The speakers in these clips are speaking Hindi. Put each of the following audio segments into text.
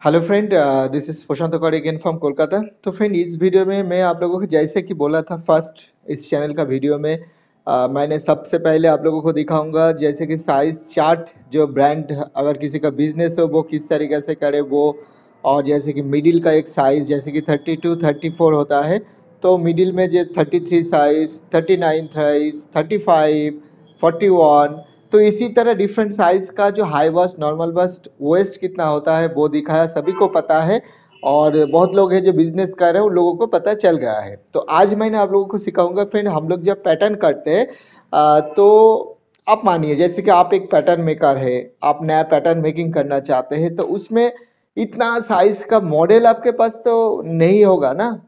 Hello friend, this is Prashant Kaur again from Kolkata. तो फ्रेंड, इस वीडियो में मैं आप लोगों को जैसे कि बोला था फर्स्ट इस चैनल का वीडियो में मैंने सबसे पहले आप लोगों को दिखाऊंगा जैसे कि साइज चार्ट, जो ब्रांड अगर किसी का बिजनेस हो वो किस तरीके से करे वो। और जैसे कि मिडिल का एक साइज जैसे कि 32 34 होता है, तो मिडिल में जो 33 साइज, 39 साइज, 35, 41, तो इसी तरह डिफरेंट साइज का जो high bust, normal bust, waist कितना होता है वो दिखाया, सभी को पता है। और बहुत लोग हैं जो बिजनेस कर रहे हैं, उन लोगों को पता चल गया है। तो आज मैंने आप लोगों को सिखाऊंगा फ्रेंड, हम लोग जब पैटर्न करते हैं तो आप मानिए जैसे कि आप एक पैटर्न मेकर है, आप नया पैटर्न मेकिंग करना चाहते हैं, तो उसमें इतना साइज का मॉडल आपके पास तो नहीं होगा ना,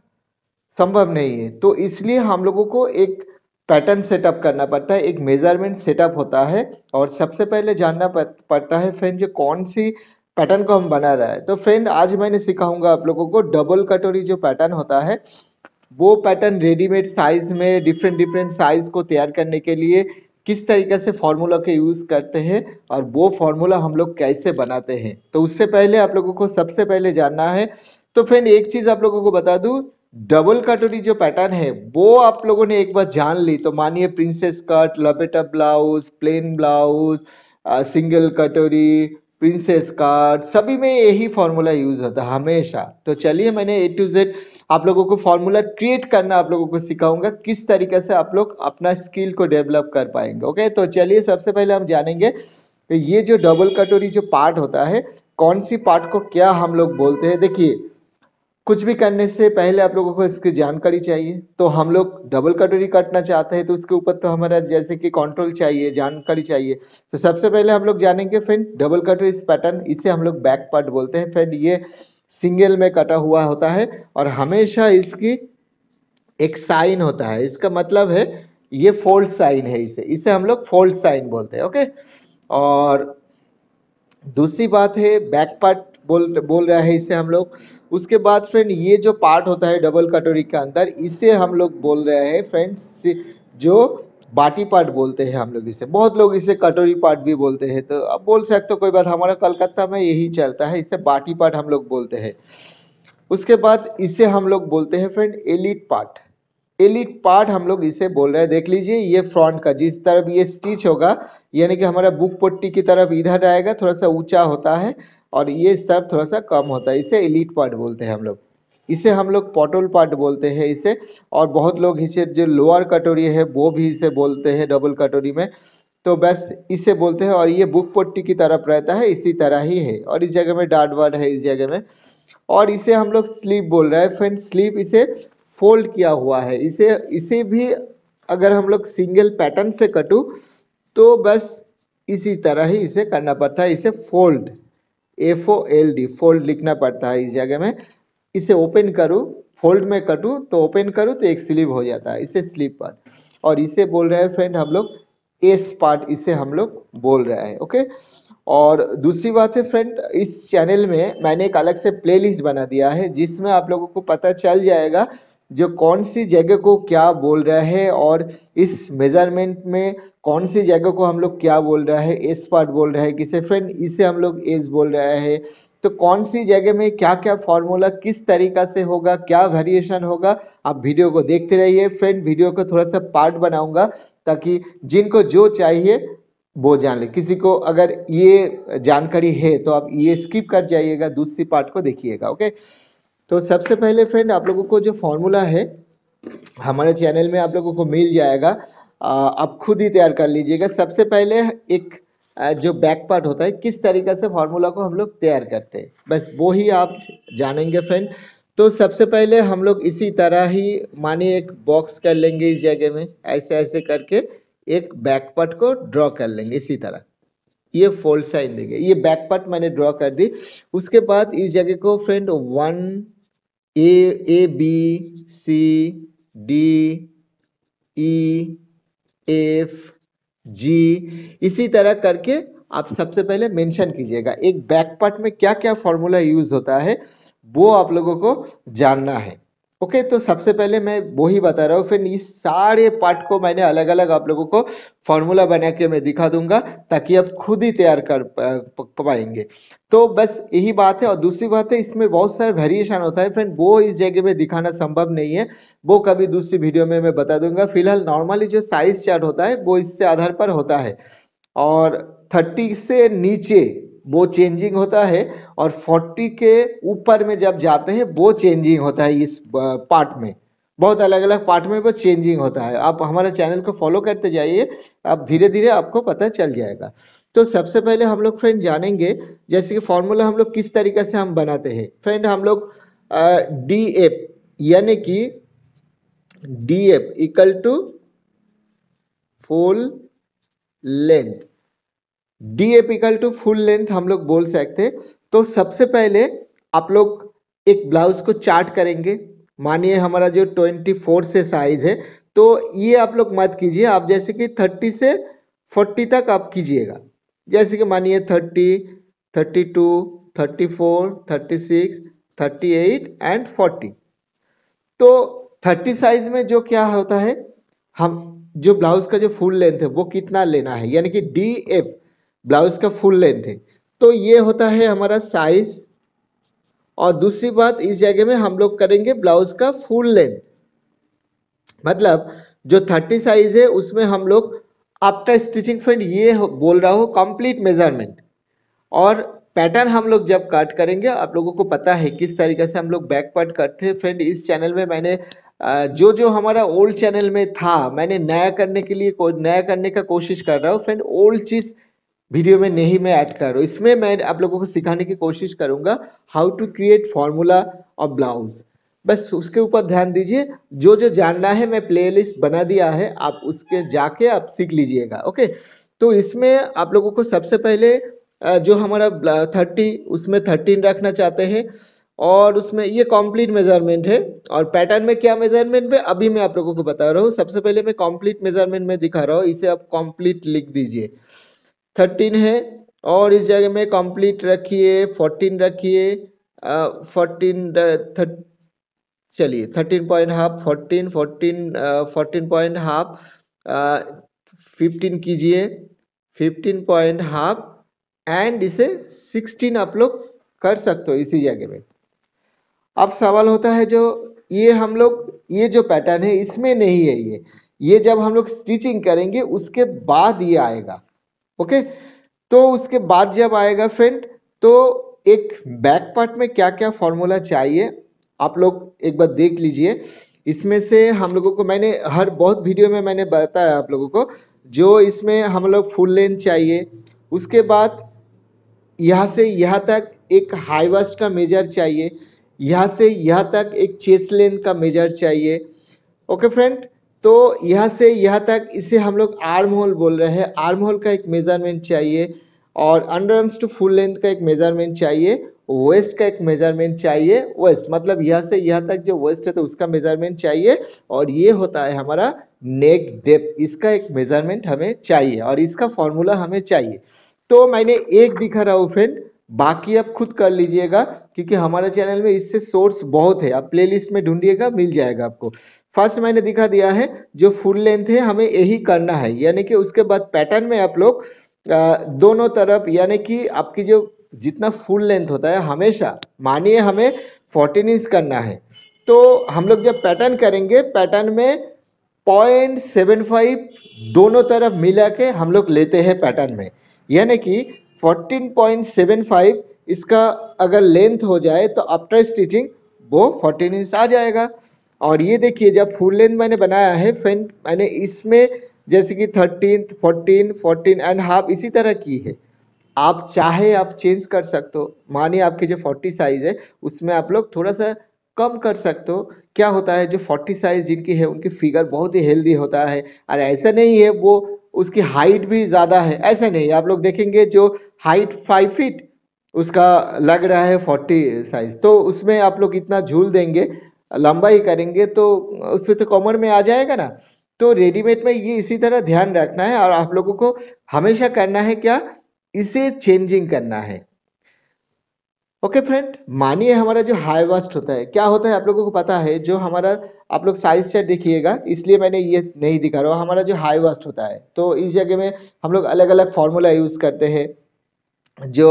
संभव नहीं है। तो इसलिए हम लोगों को एक पैटर्न सेटअप करना पड़ता है, एक मेजरमेंट सेटअप होता है। और सबसे पहले जानना पड़ता है फ्रेंड, जो कौन सी पैटर्न को हम बना रहा है। तो फ्रेंड, आज मैंने सिखाऊंगा आप लोगों को डबल कटोरी जो पैटर्न होता है, वो पैटर्न रेडीमेड साइज में डिफरेंट डिफरेंट साइज को तैयार करने के लिए किस तरीके से फॉर्मूला के यूज़ करते हैं और वो फॉर्मूला हम लोग कैसे बनाते हैं। तो उससे पहले आप लोगों को सबसे पहले जानना है। तो फ्रेंड, एक चीज़ आप लोगों को बता दूं, डबल कटोरी जो पैटर्न है वो आप लोगों ने एक बार जान ली तो मानिए प्रिंसेस कट, लपेटा ब्लाउज, प्लेन ब्लाउज, सिंगल कटोरी, प्रिंसेस कट, सभी में यही फॉर्मूला यूज होता है हमेशा। तो चलिए, मैंने ए टू जेड आप लोगों को फॉर्मूला क्रिएट करना आप लोगों को सिखाऊंगा, किस तरीके से आप लोग अपना स्किल को डेवलप कर पाएंगे। ओके, तो चलिए सबसे पहले हम जानेंगे कि ये जो डबल कटोरी जो पार्ट होता है, कौन सी पार्ट को क्या हम लोग बोलते हैं। देखिए, कुछ भी करने से पहले आप लोगों को इसकी जानकारी चाहिए। तो हम लोग डबल कटोरी काटना चाहते हैं तो उसके ऊपर तो हमारा जैसे कि कंट्रोल चाहिए, जानकारी चाहिए। तो सबसे पहले हम लोग जानेंगे फ्रेंड डबल कटोरी पैटर्न, इसे हम लोग बैक पार्ट बोलते हैं। फ्रेंड, ये सिंगल में कटा हुआ होता है और हमेशा इसकी एक साइन होता है, इसका मतलब है ये फोल्ड साइन है, इसे इसे हम लोग फोल्ड साइन बोलते हैं। ओके, और दूसरी बात है बैक पार्ट बोल रहा है इसे हम लोग। उसके बाद फ्रेंड, ये जो पार्ट होता है डबल कटोरी के अंदर, इसे हम लोग बोल रहे हैं फ्रेंड्स, जो बाटी पार्ट बोलते हैं हम लोग इसे। बहुत लोग इसे कटोरी पार्ट भी बोलते हैं, तो अब बोल सकते हो कोई बात, हमारा कलकत्ता में यही चलता है, इसे बाटी पार्ट हम लोग बोलते हैं। उसके बाद इसे हम लोग बोलते हैं friend elite part. Elite part हम लोग इसे बोल रहे हैं। देख लीजिए, ये फ्रंट का जिस तरफ ये स्टिच होगा, यानी कि हमारा बुक पट्टी की तरफ इधर आएगा, थोड़ा सा ऊंचा होता है, और ये इस तरफ थोड़ा सा कम होता है, इसे एलिट पार्ट बोलते हैं हम लोग। इसे हम लोग पॉटल पार्ट बोलते हैं इसे। और बहुत लोग इसे जो लोअर कटोरी है वो भी इसे बोलते हैं डबल कटोरी में। तो बस इसे बोलते हैं, और ये बुक पट्टी की तरफ रहता है, इसी तरह ही है, और इस जगह में डार्ट वर्ड है इस जगह में। और इसे हम लोग स्लीप बोल रहे हैं फ्रेंड। स्लीप इसे फोल्ड किया हुआ है, इसे इसे भी अगर हम लोग सिंगल पैटर्न से कटूं तो बस इसी तरह ही इसे करना पड़ता है, इसे फोल्ड, FOLD, फोल्ड लिखना पड़ता है इस जगह में। इसे ओपन करूं, फोल्ड में कटूं तो ओपन करूं तो एक स्लीव हो जाता है, इसे स्लीप पार्ट। और इसे बोल रहे हैं फ्रेंड हम लोग एस पार्ट, इसे हम लोग बोल रहे हैं। ओके, और दूसरी बात है फ्रेंड, इस चैनल में मैंने एक अलग से प्लेलिस्ट बना दिया है जिसमें आप लोगों को पता चल जाएगा जो कौन सी जगह को क्या बोल रहा है, और इस मेजरमेंट में कौन सी जगह को हम लोग क्या बोल रहा है, एस पार्ट बोल रहा है किसे फ्रेंड, इसे हम लोग एस बोल रहा है। तो कौन सी जगह में क्या क्या फॉर्मूला किस तरीका से होगा, क्या वेरिएशन होगा, आप वीडियो को देखते रहिए फ्रेंड। वीडियो को थोड़ा सा पार्ट बनाऊंगा ताकि जिनको जो चाहिए वो जान ले। किसी को अगर ये जानकारी है तो आप ये स्किप कर जाइएगा, दूसरी पार्ट को देखिएगा। ओके, तो सबसे पहले फ्रेंड, आप लोगों को जो फॉर्मूला है हमारे चैनल में आप लोगों को मिल जाएगा, आप खुद ही तैयार कर लीजिएगा। सबसे पहले एक जो बैक पार्ट होता है, किस तरीके से फॉर्मूला को हम लोग तैयार करते हैं, बस वो ही आप जानेंगे फ्रेंड। तो सबसे पहले हम लोग इसी तरह ही मानिए एक बॉक्स कर लेंगे, इस जगह में ऐसे ऐसे करके एक बैक पार्ट को ड्रॉ कर लेंगे इसी तरह, ये फोल्ड साइन देंगे, ये बैक पार्ट मैंने ड्रॉ कर दी। उसके बाद इस जगह को फ्रेंड 1 ABCDEFG इसी तरह करके आप सबसे पहले मेंशन कीजिएगा। एक बैक पार्ट में क्या क्या फॉर्मूला यूज होता है वो आप लोगों को जानना है। ओके, तो सबसे पहले मैं वो ही बता रहा हूँ, फिर इस सारे पार्ट को मैंने अलग अलग आप लोगों को फॉर्मूला बना के मैं दिखा दूंगा, ताकि आप खुद ही तैयार कर पाएंगे। तो बस यही बात है। और दूसरी बात है, इसमें बहुत सारा वेरिएशन होता है फ्रेंड, वो इस जगह में दिखाना संभव नहीं है, वो कभी दूसरी वीडियो में मैं बता दूंगा। फिलहाल नॉर्मली जो साइज चार्ट होता है वो इससे आधार पर होता है, और 30 से नीचे वो चेंजिंग होता है, और 40 के ऊपर में जब जाते हैं वो चेंजिंग होता है। इस पार्ट में बहुत अलग अलग पार्ट में वो चेंजिंग होता है। आप हमारे चैनल को फॉलो करते जाइए, अब धीरे धीरे आपको पता चल जाएगा। तो सबसे पहले हम लोग फ्रेंड जानेंगे, जैसे कि फॉर्मूला हम लोग किस तरीके से हम बनाते हैं। फ्रेंड हम लोग डी एफ यानी कि D F equal to full length, D apical to full length हम लोग बोल सकते। तो सबसे पहले आप लोग एक ब्लाउज को चार्ट करेंगे। मानिए हमारा जो 24 से साइज है, तो ये आप लोग मत कीजिए, आप जैसे कि 30 से 40 तक आप कीजिएगा। जैसे कि मानिए 30, 32, 34, 36, 38 एंड 40। तो 30 साइज में जो क्या होता है, हम जो ब्लाउज का जो फुल लेंथ है वो कितना लेना है, यानी कि डी एफ ब्लाउज का फुल लेंथ है, तो ये होता है हमारा साइज। और दूसरी बात, इस जगह में हम लोग करेंगे ब्लाउज का फुल लेंथ, मतलब जो 30 साइज है उसमें हम लोग आफ्टर स्टिचिंग फ्रेंड ये बोल रहा हूँ कंप्लीट मेजरमेंट। और पैटर्न हम लोग जब कट करेंगे, आप लोगों को पता है किस तरीके से हम लोग बैक पार्ट करते हैं। फ्रेंड इस चैनल में मैंने जो जो हमारा ओल्ड चैनल में था, मैंने नया करने के लिए नया करने का कोशिश कर रहा हूँ फ्रेंड। ओल्ड चीज़ वीडियो में नहीं मैं ऐड कर रहा हूँ, इसमें मैं आप लोगों को सिखाने की कोशिश करूँगा how to create formula of blouse. बस उसके ऊपर ध्यान दीजिए, जो जो जानना है मैं प्लेलिस्ट बना दिया है, आप उसके जाके आप सीख लीजिएगा। ओके, तो इसमें आप लोगों को सबसे पहले जो हमारा 30 उसमें 13 रखना चाहते हैं, और उसमें ये कंप्लीट मेजरमेंट है। और पैटर्न में क्या मेजरमेंट है अभी मैं आप लोगों को बता रहा हूँ। सबसे पहले मैं कंप्लीट मेजरमेंट में दिखा रहा हूँ, इसे आप कंप्लीट लिख दीजिए। 13 है, और इस जगह में कंप्लीट रखिए, 14 रखिए, 14 चलिए 13 पॉइंट हाफ, 14 14 पॉइंट हाफ, 15 कीजिए, 15 पॉइंट हाफ, एंड इसे 16 आप लोग कर सकते हो इसी जगह में। अब सवाल होता है, जो ये हम लोग ये जो पैटर्न है इसमें नहीं है, ये जब हम लोग स्टिचिंग करेंगे उसके बाद ये आएगा। ओके, तो उसके बाद जब आएगा फ्रेंड, तो एक बैक पार्ट में क्या क्या फॉर्मूला चाहिए आप लोग एक बार देख लीजिए। इसमें से हम लोगों को मैंने हर बहुत वीडियो में मैंने बताया आप लोगों को, जो इसमें हम लोग फुल लेंथ चाहिए, उसके बाद यहाँ से यहाँ तक एक हाई वेस्ट का मेजर चाहिए, यहाँ से यहाँ तक एक चेस्ट लेंथ का मेजर चाहिए। ओके फ्रेंड, तो यहाँ से यहाँ तक इसे हम लोग आर्म होल बोल रहे हैं, आर्म होल का एक मेजरमेंट चाहिए, और under arms to full length का एक मेजरमेंट चाहिए, वेस्ट का एक मेजरमेंट चाहिए, वेस्ट मतलब यहाँ से यहाँ तक जो वेस्ट है तो उसका मेजरमेंट चाहिए, और ये होता है हमारा नेक डेप्थ, इसका एक मेजरमेंट हमें चाहिए, और इसका फॉर्मूला हमें चाहिए। तो मैंने एक दिखा रहा हूँ फ्रेंड, बाकी आप खुद कर लीजिएगा, क्योंकि हमारे चैनल में इससे सोर्स बहुत है, आप प्लेलिस्ट में ढूंढिएगा मिल जाएगा आपको। फर्स्ट मैंने दिखा दिया है, जो फुल लेंथ है हमें यही करना है, यानी कि उसके बाद पैटर्न में आप लोग दोनों तरफ, यानी कि आपकी जो जितना फुल लेंथ होता है, हमेशा मानिए हमें 14 इंच करना है, तो हम लोग जब पैटर्न करेंगे, पैटर्न में 0.75 दोनों तरफ मिला के हम लोग लेते हैं पैटर्न में, यानी कि 14.75 इसका अगर लेंथ हो जाए तो आफ्टर स्टिचिंग वो 14 इंच आ जाएगा। और ये देखिए, जब फुल लेंथ मैंने बनाया है फ्रेंड, मैंने इसमें जैसे कि 13, 14, 14 एंड हाफ इसी तरह की है। आप चाहे आप चेंज कर सकते हो, मानिए आपके जो 40 साइज है उसमें आप लोग थोड़ा सा कम कर सकते हो। क्या होता है, जो 40 साइज जिनकी है उनकी फिगर बहुत ही हेल्दी होता है, और ऐसा नहीं है वो उसकी हाइट भी ज़्यादा है, ऐसा नहीं। आप लोग देखेंगे जो हाइट 5 फीट उसका लग रहा है 40 साइज, तो उसमें आप लोग इतना झूल देंगे, लंबाई करेंगे तो उसमें तो कमर में आ जाएगा ना। तो रेडीमेड में ये इसी तरह ध्यान रखना है, और आप लोगों को हमेशा करना है क्या, इसे चेंजिंग करना है। ओके फ्रेंड, मानिए हमारा जो हाई वास्ट होता है, क्या होता है आप लोगों को पता है, जो हमारा आप लोग साइज चार्ट देखिएगा, इसलिए मैंने ये नहीं दिखा रहा हूँ। हमारा जो हाई वास्ट होता है, तो इस जगह में हम लोग अलग अलग फार्मूला यूज़ करते हैं। जो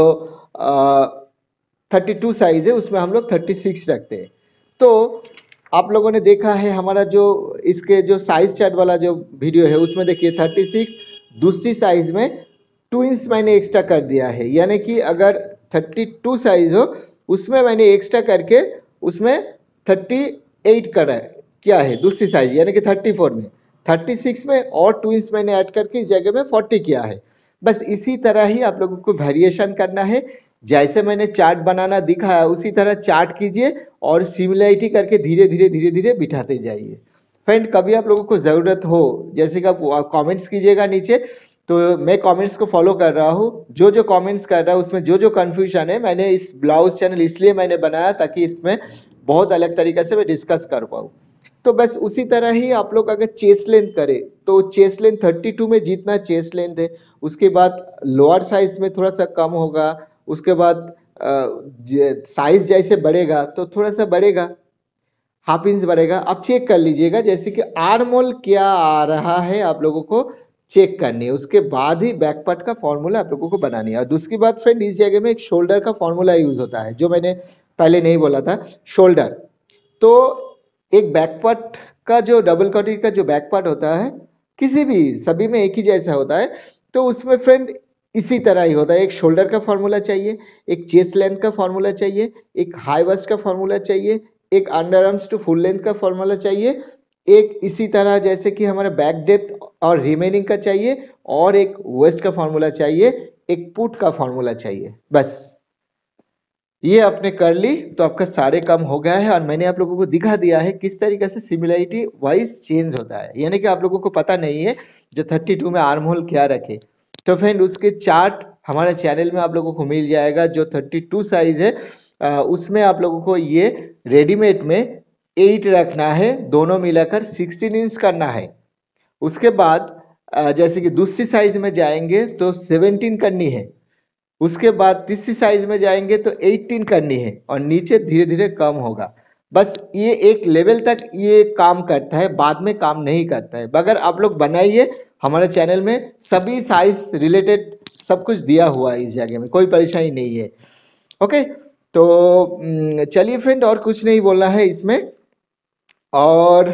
32 साइज है उसमें हम लोग 36 रखते हैं। तो आप लोगों ने देखा है हमारा जो इसके जो साइज चार्ट वाला जो वीडियो है, उसमें देखिए 36 दूसरी साइज में 2 इंच मैंने एक्स्ट्रा कर दिया है, यानी कि अगर 32 साइज हो उसमें मैंने एक्स्ट्रा करके उसमें 38 करा क्या है दूसरी साइज, यानी कि 34 में 36 में और 2 इंच मैंने ऐड करके इस जगह में 40 किया है। बस इसी तरह ही आप लोगों को वेरिएशन करना है। जैसे मैंने चार्ट बनाना दिखाया उसी तरह चार्ट कीजिए और सिमिलरिटी करके धीरे धीरे धीरे धीरे बिठाते जाइए। फ्रेंड, कभी आप लोगों को ज़रूरत हो, जैसे कि आप कमेंट्स कीजिएगा नीचे, तो मैं कमेंट्स को फॉलो कर रहा हूँ। जो जो कमेंट्स कर रहा है उसमें जो जो कन्फ्यूजन है, मैंने इस ब्लाउज चैनल इसलिए मैंने बनाया ताकि इसमें बहुत अलग तरीके से मैं डिस्कस कर पाऊँ। तो बस उसी तरह ही आप लोग अगर चेस्ट लेंथ करें तो चेस्ट लेंथ 32 में जितना चेस्ट लेंथ है, उसके बाद लोअर साइज में थोड़ा सा कम होगा, उसके बाद साइज जैसे बढ़ेगा तो थोड़ा सा बढ़ेगा, हाफ इंच बढ़ेगा। आप चेक कर लीजिएगा, जैसे कि आर्मोल क्या आ रहा है आप लोगों को चेक करनी है, उसके बाद ही बैक पार्ट का फॉर्मूला आप लोगों को बनानी है। और दूसरी बात फ्रेंड, इस जगह में एक शोल्डर का फॉर्मूला यूज होता है, जो मैंने पहले नहीं बोला था। शोल्डर तो एक बैक पार्ट का जो डबल कॉटी का जो बैक पार्ट होता है, किसी भी सभी में एक ही जैसा होता है, तो उसमें फ्रेंड इसी तरह ही होता है। एक शोल्डर का फॉर्मूला चाहिए, एक चेस्ट लेंथ का फॉर्मूला चाहिए, एक हाई वेस्ट का फॉर्मूला चाहिए, एक under arms to full length का फॉर्मूला चाहिए, एक इसी तरह जैसे कि हमारा बैक डेप्थ और रिमेनिंग का चाहिए, और एक वेस्ट का फॉर्मूला चाहिए, एक पुट का फॉर्मूला चाहिए। बस ये आपने कर ली तो आपका सारे काम हो गया है। और मैंने आप लोगों को दिखा दिया है किस तरीके से सिमिलरिटी वाइज चेंज होता है, यानी कि आप लोगों को पता नहीं है जो 32 में आर्म होल क्या रखे। तो फ्रेंड, उसके चार्ट हमारे चैनल में आप लोगों को मिल जाएगा। जो 32 साइज है उसमें आप लोगों को ये रेडीमेड में 8 रखना है, दोनों मिलाकर 16 इंच करना है। उसके बाद जैसे कि दूसरी साइज में जाएंगे तो 17 करनी है, उसके बाद तीसरी साइज में जाएंगे तो 18 करनी है, और नीचे धीरे धीरे कम होगा। बस ये एक लेवल तक ये काम करता है, बाद में काम नहीं करता है। मगर आप लोग बनाइए, हमारे चैनल में सभी साइज रिलेटेड सब कुछ दिया हुआ है, इस जगह में कोई परेशानी नहीं है। ओके, तो चलिए फ्रेंड, और कुछ नहीं बोलना है इसमें। और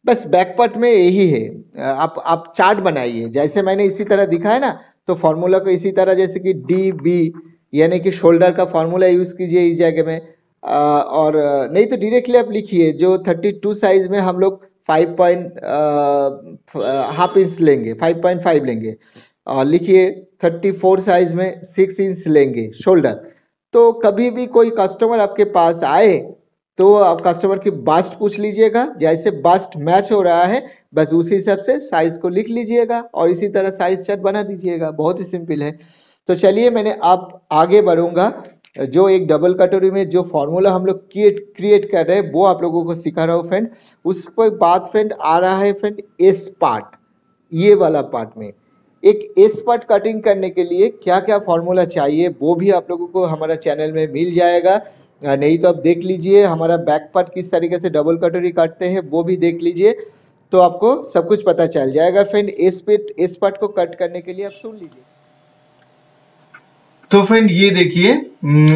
बस बैक पार्ट में यही है। आप चार्ट बनाइए जैसे मैंने इसी तरह दिखा है ना, तो फॉर्मूला को इसी तरह जैसे कि डी बी, यानी कि शोल्डर का फॉर्मूला यूज कीजिए इस जगह में। और नहीं तो डायरेक्टली आप लिखिए, जो 32 साइज में हम लोग 5 पॉइंट हाफ इंच लेंगे, 5.5 लेंगे, और लिखिए 34 साइज में 6 इंच लेंगे शोल्डर। तो कभी भी कोई कस्टमर आपके पास आए तो आप कस्टमर की बास्ट पूछ लीजिएगा, जैसे बास्ट मैच हो रहा है बस उसी हिसाब से साइज को लिख लीजिएगा और इसी तरह साइज चार्ट बना दीजिएगा। बहुत ही सिंपल है। तो चलिए, मैंने आप आगे बढ़ूंगा। जो एक डबल कटोरी में जो फॉर्मूला हम लोग क्रिएट कर रहे हैं वो आप लोगों को सिखा रहा हूँ फ्रेंड। उस पर बात फ्रेंड आ रहा है फ्रेंड एस पार्ट, ये वाला पार्ट में एक एस पार्ट कटिंग करने के लिए क्या क्या फॉर्मूला चाहिए वो भी आप लोगों को हमारा चैनल में मिल जाएगा। नहीं तो आप देख लीजिए हमारा बैक पार्ट किस तरीके से डबल कटोरी काटते हैं, वो भी देख लीजिए, तो आपको सब कुछ पता चल जाएगा फ्रेंड। एस पार्ट को कट करने के लिए आप सुन लीजिए। तो फ्रेंड, ये देखिए,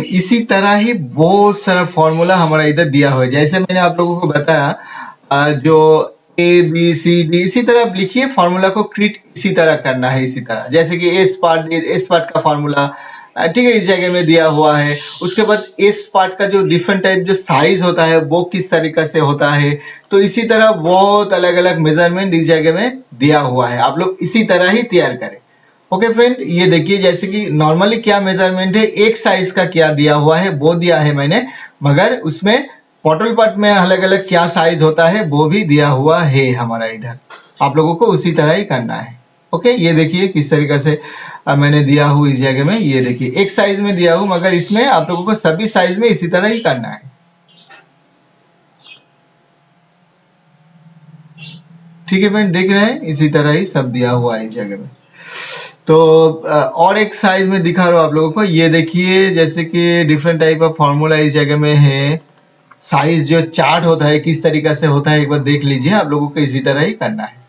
इसी तरह ही बहुत सारा फॉर्मूला हमारा इधर दिया हुआ है। जैसे मैंने आप लोगों को बताया, जो ए बी सी डी, इसी तरह आप लिखिए, फॉर्मूला को क्रिएट इसी तरह करना है। इसी तरह जैसे कि एस पार्ट का फॉर्मूला ठीक है, इस जगह में दिया हुआ है। उसके बाद एस पार्ट का जो डिफरेंट टाइप जो साइज होता है वो किस तरीके से होता है, तो इसी तरह बहुत अलग अलग मेजरमेंट इस जगह में दिया हुआ है। आप लोग इसी तरह ही तैयार करें। ओके फ्रेंड, ये देखिए, जैसे कि नॉर्मली क्या मेजरमेंट है, एक साइज का क्या दिया हुआ है वो दिया है मैंने, मगर उसमें बॉटल पार्ट में अलग अलग क्या साइज होता है वो भी दिया हुआ है हमारा इधर। आप लोगों को उसी तरह ही करना है। ओके, ये देखिए किस तरीके से मैंने दिया हूँ इस जगह में। ये देखिए एक साइज में दिया हूँ, मगर इसमें आप लोगों को सभी साइज में इसी तरह ही करना है। ठीक है फ्रेंड, देख रहे हैं, इसी तरह ही सब दिया हुआ है इस जगह में। तो और एक साइज में दिखा रहा हूँ आप लोगों को, ये देखिए जैसे कि डिफरेंट टाइप ऑफ फॉर्मूला इस जगह में है। साइज जो चार्ट होता है किस तरीके से होता है एक बार देख लीजिए, आप लोगों को इसी तरह ही करना है।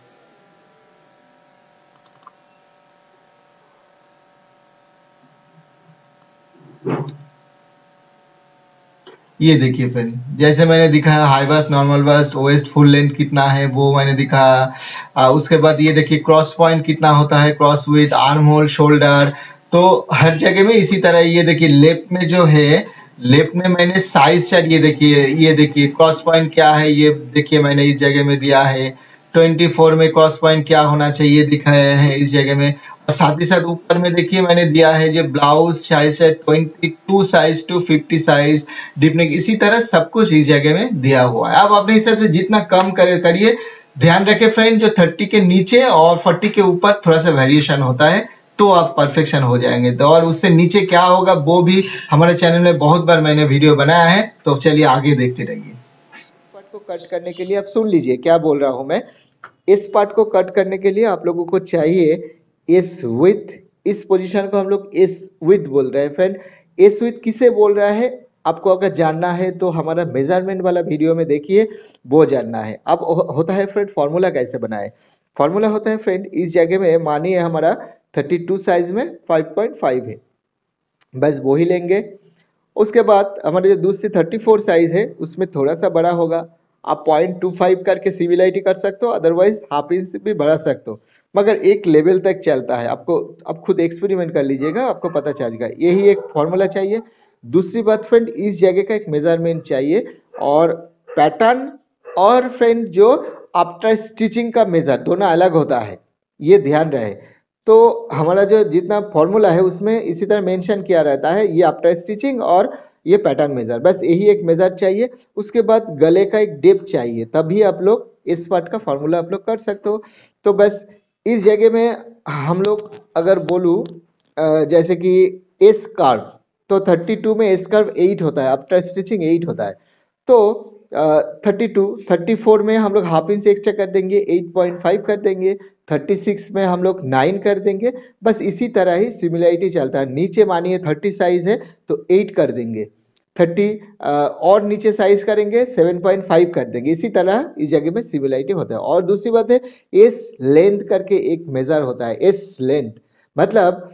ये देखिए फ्रेंड, जैसे मैंने दिखाया high bust, normal bust, waist full length कितना है वो मैंने दिखाया। उसके बाद ये देखिए क्रॉस पॉइंट कितना होता है, cross with, arm hole, shoulder. तो हर जगह में इसी तरह ये देखिए लेफ्ट में जो है, लेफ्ट में मैंने साइज चार्ट, ये देखिए क्रॉस पॉइंट क्या है, ये देखिए मैंने इस जगह में दिया है। 24 में क्रॉस पॉइंट क्या होना चाहिए दिखाया है इस जगह में। और साथ ही साथ ऊपर में देखिए मैंने दिया है जो ब्लाउज साइज है 22 साइज टू 50 साइज डिपनिंग, इसी तरह सब कुछ इस जगह में दिया हुआ है। आप अपने हिसाब से जितना कम करिए। ध्यान रखें फ्रेंड, जो 30 के नीचे और 40 के ऊपर थोड़ा सा वेरिएशन होता है तो आप परफेक्शन हो जाएंगे। तो और उससे नीचे क्या होगा वो भी हमारे चैनल में बहुत बार मैंने वीडियो बनाया है, तो चलिए आगे देखते रहिए। पार्ट को कट करने के लिए आप सुन लीजिए क्या बोल रहा हूं मैं। इस पार्ट को कट करने के लिए आप लोगों को चाहिए एस विथ, इस पोजीशन को हम लोग एस विथ बोल रहे हैं फ्रेंड। एस विथ किसे बोल रहा है आपको अगर जानना है तो हमारा मेजरमेंट वाला वीडियो में देखिए, वो जानना है। अब होता है फ्रेंड फॉर्मूला कैसे बनाए। फॉर्मूला होता है फ्रेंड, इस जगह में मानिए हमारा 32 साइज में 5.5 है, बस वो ही लेंगे। उसके बाद हमारे जो दूसरी 34 साइज है उसमें थोड़ा सा बड़ा होगा, आप 0.25 करके सिविलाइटी कर सकते हो, अदरवाइज हाफ इंच भी बढ़ा सकते हो, मगर एक लेवल तक चलता है। आपको आप खुद एक्सपेरिमेंट कर लीजिएगा, आपको पता चल जाएगा। यही एक फॉर्मूला चाहिए। दूसरी बात फ्रेंड, इस जगह का एक मेजरमेंट चाहिए और पैटर्न, और फ्रेंड जो आफ्टर स्टिचिंग का मेजर दोनों अलग होता है, ये ध्यान रहे। तो हमारा जो जितना फॉर्मूला है उसमें इसी तरह मेंशन किया रहता है, ये आफ्टर स्टिचिंग और ये पैटर्न मेजर, बस यही एक मेजर चाहिए। उसके बाद गले का एक डेप्थ चाहिए, तभी आप लोग इस पार्ट का फॉर्मूला आप लोग कर सकते हो। तो बस इस जगह में हम लोग अगर बोलूँ जैसे कि एस कर्व, तो 32 में एस कर्व 8 होता है, आफ्टर स्टिचिंग 8 होता है। तो 34 में हम लोग हाफ इंच एक्स्ट्रा कर देंगे, 8.5 कर देंगे। 36 में हम लोग 9 कर देंगे। बस इसी तरह ही सिमिलरिटी चलता है। नीचे मानिए 30 साइज है तो 8 कर देंगे, 30 और नीचे साइज करेंगे 7.5 कर देंगे। इसी तरह इस जगह में सिमिलरिटी होता है। और दूसरी बात है, एस लेंथ करके एक मेजर होता है। एस लेंथ मतलब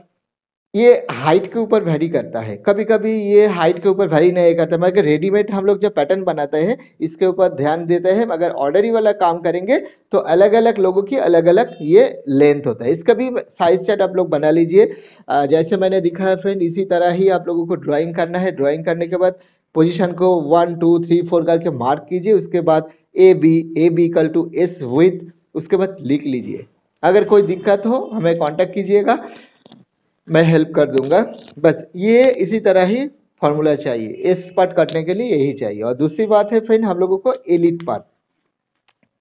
ये हाइट के ऊपर वैरी करता है, कभी कभी ये हाइट के ऊपर वैरी नहीं करता, मगर रेडीमेड हम लोग जब पैटर्न बनाते हैं इसके ऊपर ध्यान देते हैं, मगर ऑर्डरी वाला काम करेंगे तो अलग अलग लोगों की अलग अलग ये लेंथ होता है। इसका भी साइज चार्ट आप लोग बना लीजिए, जैसे मैंने दिखा है फ्रेंड, इसी तरह ही आप लोगों को ड्राइंग करना है। ड्राइंग करने के बाद पोजिशन को 1 2 3 4 करके मार्क कीजिए। उसके बाद A B equal to S with, उसके बाद लिख लीजिए। अगर कोई दिक्कत हो हमें कांटेक्ट कीजिएगा, मैं हेल्प कर दूंगा। बस ये इसी तरह ही फॉर्मूला चाहिए, एस पार्ट काटने के लिए यही चाहिए। और दूसरी बात है फ्रेंड, हम लोगों को एलिट पार्ट,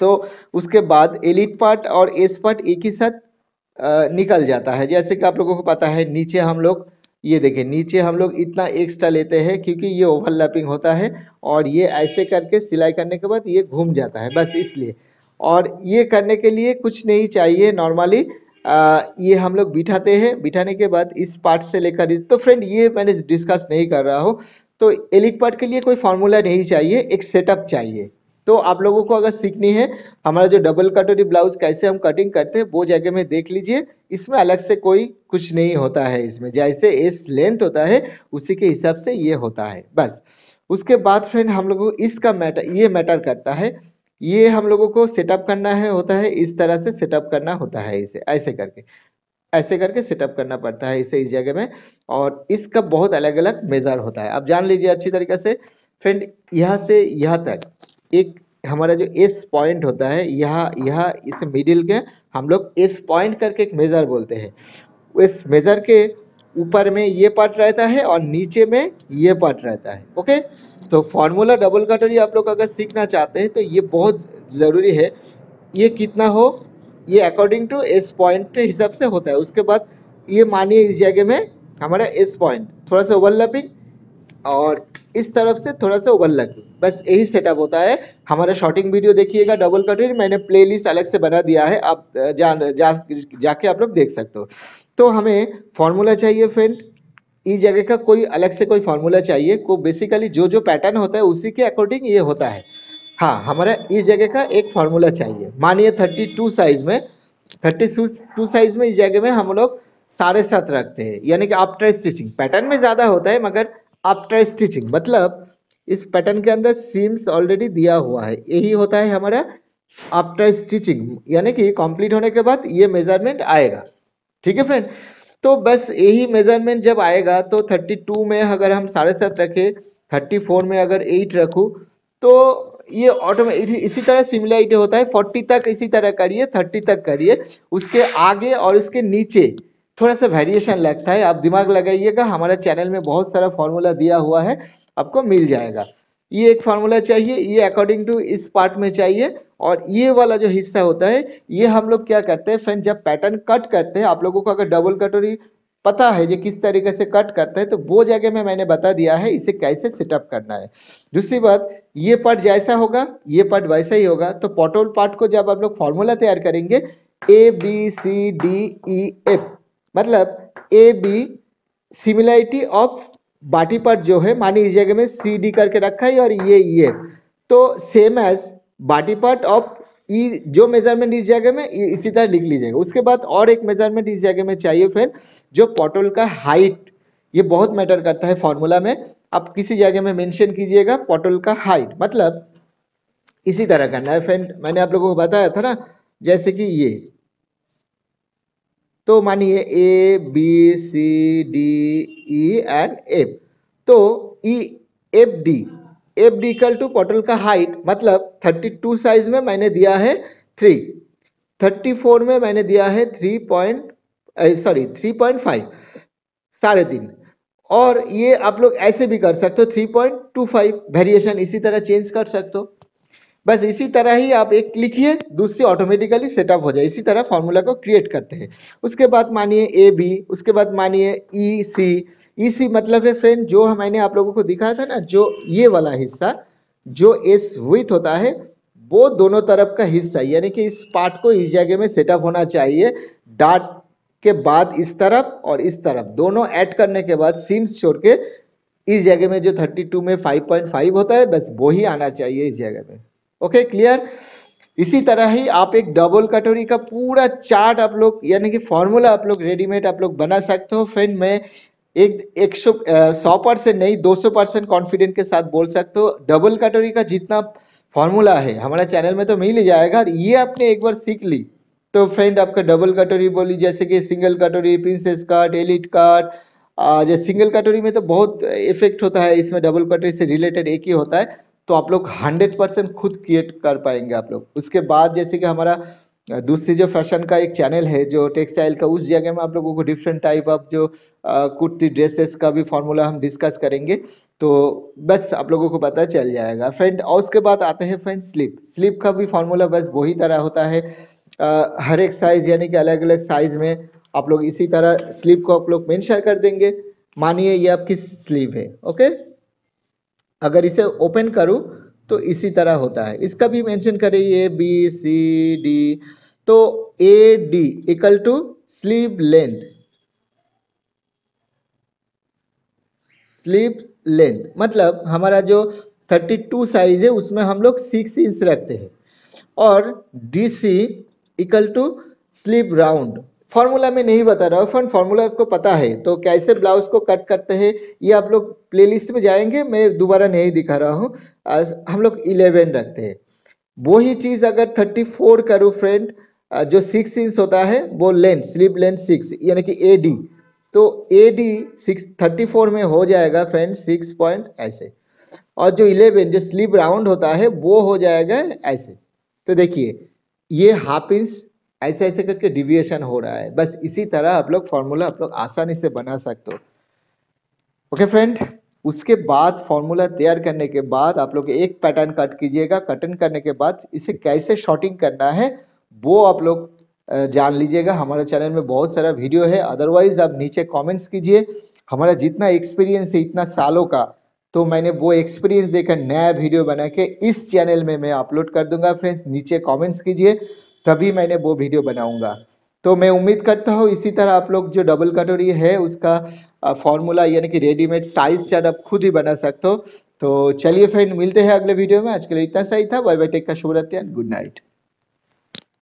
तो उसके बाद एलिट पार्ट और एस पार्ट एक ही साथ निकल जाता है। जैसे कि आप लोगों को पता है, नीचे हम लोग ये देखें, नीचे हम लोग इतना एक्स्ट्रा लेते हैं क्योंकि ये ओवरलैपिंग होता है, और ये ऐसे करके सिलाई करने के बाद ये घूम जाता है, बस इसलिए। और ये करने के लिए कुछ नहीं चाहिए, नॉर्मली ये हम लोग बिठाते हैं। बिठाने के बाद इस पार्ट से लेकर तो फ्रेंड ये मैंने डिस्कस नहीं कर रहा हूँ। तो एलिट पार्ट के लिए कोई फार्मूला नहीं चाहिए, एक सेटअप चाहिए। तो आप लोगों को अगर सीखनी है हमारा जो डबल कटोरी ब्लाउज कैसे हम कटिंग करते हैं वो जगह में देख लीजिए। इसमें अलग से कोई कुछ नहीं होता है, इसमें जैसे एस लेंथ होता है उसी के हिसाब से ये होता है बस। उसके बाद फ्रेंड हम लोगों को इसका मैटर करता है, ये हम लोगों को सेटअप करना है होता है, इस तरह से सेटअप करना होता है, इसे ऐसे करके सेटअप करना पड़ता है इसे इस जगह में। और इसका बहुत अलग अलग मेजर होता है, आप जान लीजिए अच्छी तरीके से फ्रेंड। यहाँ से यहाँ तक एक हमारा जो एस पॉइंट होता है, यहाँ इस मिडिल के हम लोग एस पॉइंट करके एक मेजर बोलते हैं। इस मेजर के ऊपर में ये पार्ट रहता है और नीचे में ये पार्ट रहता है। ओके, तो फॉर्मूला डबल कटोरी आप लोग अगर सीखना चाहते हैं तो ये बहुत ज़रूरी है। ये कितना हो, ये अकॉर्डिंग टू एस पॉइंट के हिसाब से होता है। उसके बाद ये मानिए इस जगह में हमारा एस पॉइंट थोड़ा सा ओवरलैपिंग और इस तरफ से थोड़ा सा ओवरलैपिंग, बस यही सेटअप होता है। हमारा शॉर्टिंग वीडियो देखिएगा डबल कटोरी, मैंने प्लेलिस्ट अलग से बना दिया है, आप जाके आप लोग देख सकते हो। तो हमें फॉर्मूला चाहिए फ्रेंड, इस जगह का कोई अलग से कोई फार्मूला चाहिए को बेसिकली जो जो पैटर्न होता है उसी के अकॉर्डिंग ये होता है। हाँ, हमारा इस जगह का एक फार्मूला चाहिए। मानिए 32 साइज में, 32 साइज में इस जगह में हम लोग 7.5 रखते हैं, यानी कि आफ्टर स्टिचिंग। पैटर्न में ज़्यादा होता है मगर आफ्टर स्टिचिंग मतलब इस पैटर्न के अंदर सीम्स ऑलरेडी दिया हुआ है, यही होता है हमारा आफ्टर स्टिचिंग, यानी कि कंप्लीट होने के बाद ये मेजरमेंट आएगा। ठीक है फ्रेंड, तो बस यही मेजरमेंट जब आएगा तो 32 में अगर हम 7.5 रखें, 34 में अगर 8 रखूँ तो ये ऑटोमेटिक इसी तरह सिमिलरिटी होता है। 40 तक इसी तरह करिए, 30 तक करिए, उसके आगे और उसके नीचे थोड़ा सा वेरिएशन लगता है। आप दिमाग लगाइएगा, हमारा चैनल में बहुत सारा फॉर्मूला दिया हुआ है, आपको मिल जाएगा। ये एक फार्मूला चाहिए, ये अकॉर्डिंग टू इस पार्ट में चाहिए। और ये वाला जो हिस्सा होता है ये हम लोग क्या करते हैं फ्रेंड, जब पैटर्न कट करते हैं, आप लोगों को अगर डबल कटोरी पता है ये किस तरीके से कट करता है तो वो जगह में मैंने बता दिया है इसे कैसे सेटअप करना है। दूसरी बात, ये पार्ट जैसा होगा ये पार्ट वैसा ही होगा। तो पोटोल पार्ट को जब आप लोग फॉर्मूला तैयार करेंगे ABCDEF मतलब AB similarity of body part जो है, मानी इस जगह में CD करके रखा है और ये तो सेम एज बाटी पार्ट ऑफ ई, जो मेजरमेंट इस जगह में इसी तरह लिख लीजिएगा। उसके बाद और एक मेजरमेंट इस जगह में चाहिए फ्रेंड, जो पोटोल का हाइट, ये बहुत मैटर करता है फॉर्मूला में। आप किसी जगह में मेंशन कीजिएगा पोटोल का हाइट, मतलब इसी तरह करना है फ्रेंड। मैंने आप लोगों को बताया था ना, जैसे कि ये, तो मानिए ABCDE एंड F, तो EFD इक्वल टू पोटल का हाइट, मतलब 32 साइज में मैंने दिया है 3, 34 में मैंने दिया है 3.5, 3.5, और ये आप लोग ऐसे भी कर सकते हो 3.25, वेरिएशन इसी तरह चेंज कर सकते हो। बस इसी तरह ही आप एक लिखिए, दूसरी ऑटोमेटिकली सेटअप हो जाए। इसी तरह फॉर्मूला को क्रिएट करते हैं। उसके बाद मानिए AB, उसके बाद मानिए EC मतलब है फ्रेंड जो मैंने आप लोगों को दिखाया था ना, जो ये वाला हिस्सा जो एस विथ होता है वो दोनों तरफ का हिस्सा, यानी कि इस पार्ट को इस जगह में सेटअप होना चाहिए। डार्ट के बाद इस तरफ और इस तरफ दोनों ऐड करने के बाद सीम्स छोड़ के इस जगह में जो 32 में 5.5 होता है बस वो ही आना चाहिए इस जगह में। Okay, clear. इसी तरह ही आप एक डबल कटोरी का पूरा चार्ट आप लोग, यानी कि फॉर्मूला आप लोग रेडीमेड आप लोग बना सकते हो फ्रेंड। मैं 100% नहीं 200% कॉन्फिडेंट के साथ बोल सकते हो, डबल कटोरी का जितना फॉर्मूला है हमारा चैनल में तो मिल ही जाएगा। और ये आपने एक बार सीख ली तो फ्रेंड आपका डबल कटोरी बोली, जैसे कि सिंगल कटोरी, प्रिंसेस कट, एलिट कट, जैसे सिंगल कटोरी में तो बहुत इफेक्ट होता है, इसमें डबल कटोरी से रिलेटेड एक ही होता है, तो आप लोग 100% खुद क्रिएट कर पाएंगे आप लोग। उसके बाद जैसे कि हमारा दूसरी जो फैशन का एक चैनल है जो टेक्सटाइल का, उस जगह में आप लोगों को डिफरेंट टाइप ऑफ जो कुर्ती ड्रेसेस का भी फॉर्मूला हम डिस्कस करेंगे, तो बस आप लोगों को पता चल जाएगा फ्रेंड। और उसके बाद आते हैं फ्रेंड स्लीप का भी फॉर्मूला बस वही तरह होता है। हर एक साइज यानी कि अलग अलग साइज में आप लोग इसी तरह स्लीप को आप लोग मेंशन कर देंगे। मानिए ये आपकी स्लीव है, ओके, अगर इसे ओपन करूं तो इसी तरह होता है, इसका भी मेंशन करें ABCD, तो AD equal to sleeve length मतलब हमारा जो 32 साइज है उसमें हम लोग 6 इंच रखते हैं, और DC equal to sleeve round. Formula में नहीं बता रहा हूँ फ्रेंड, फॉर्मूला आपको पता है तो कैसे ब्लाउज को कट करते हैं ये आप लोग प्लेलिस्ट में जाएंगे, मैं दोबारा नहीं दिखा रहा हूँ। हम लोग 11 रखते हैं। वही चीज़ अगर 34 करूँ फ्रेंड, जो 6 इंच होता है वो लेंथ, स्लीव लेंथ 6 यानी कि AD, तो AD 34 में हो जाएगा फ्रेंड 6 पॉइंट ऐसे, और जो 11 जो स्लीव राउंड होता है वो हो जाएगा ऐसे। तो देखिए ये हाफ इंच ऐसे ऐसे करके डिविएशन हो रहा है। बस इसी तरह आप लोग फॉर्मूला आप लोग आसानी से बना सकते हो। ओके फ्रेंड, उसके बाद फॉर्मूला तैयार करने के बाद आप लोग एक पैटर्न कट कीजिएगा। कटिंग करने के बाद इसे कैसे शॉर्टिंग करना है वो आप लोग जान लीजिएगा। हमारे चैनल में बहुत सारा वीडियो है, अदरवाइज आप नीचे कमेंट्स कीजिए। हमारा जितना एक्सपीरियंस है इतना सालों का, तो मैंने वो एक्सपीरियंस देकर नया वीडियो बना के इस चैनल में मैं अपलोड कर दूंगा। फ्रेंड्स नीचे कमेंट्स कीजिए, तभी मैंने वो वीडियो बनाऊंगा। तो मैं उम्मीद करता हूँ इसी तरह आप लोग जो डबल कटोरी है उसका फॉर्मूला यानी कि रेडीमेड साइज चार्ट आप खुद ही बना सकते हो। तो चलिए फ्रेंड, मिलते हैं अगले वीडियो में। आज के लिए इतना सही था। बाय बाय, टेक का शुभ रात्रि एंड गुड नाइट।